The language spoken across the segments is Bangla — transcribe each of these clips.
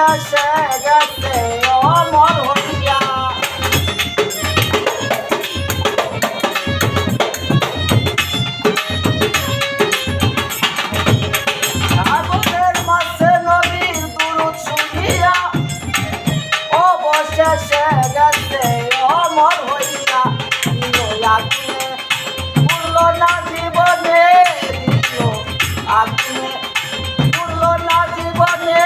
অবশেষে গেছে অমর হইয়া সাগরের মাঝে নদীর দুরূদ শুনিয়া অবশেষে গেছে অমর হইয়া আগুনে পুরল না জীবনে আগুনে পুরল না জীবনে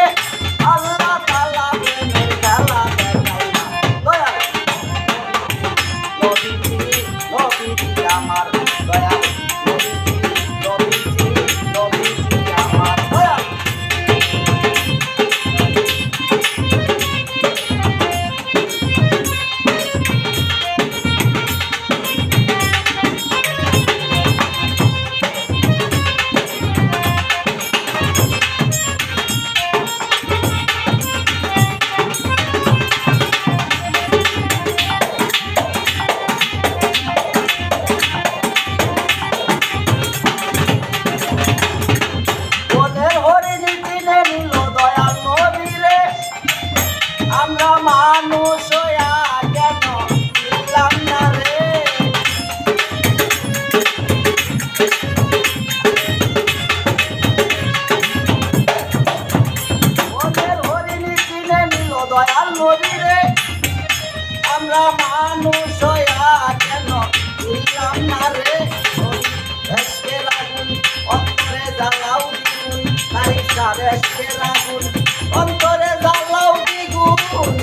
আল্লাহ তাআলা প্রেমের খেলা দেখাইয়া দয়াল নবীজি আমার দয়াল নবীজি আমার দয়াল আমরা মানুষ হইয়া কেন দিলাম না রে ওদের হরিণী চিনে নিল দয়াল নবী রে আমরা মানুষ হইয়া কেন দিলাম না রে এসকের আগুন অন্তরে জ্বালাও দ্বিগুণ নারী সার এসকের আগুন অন্তরে জ্বালাও দ্বিগুণ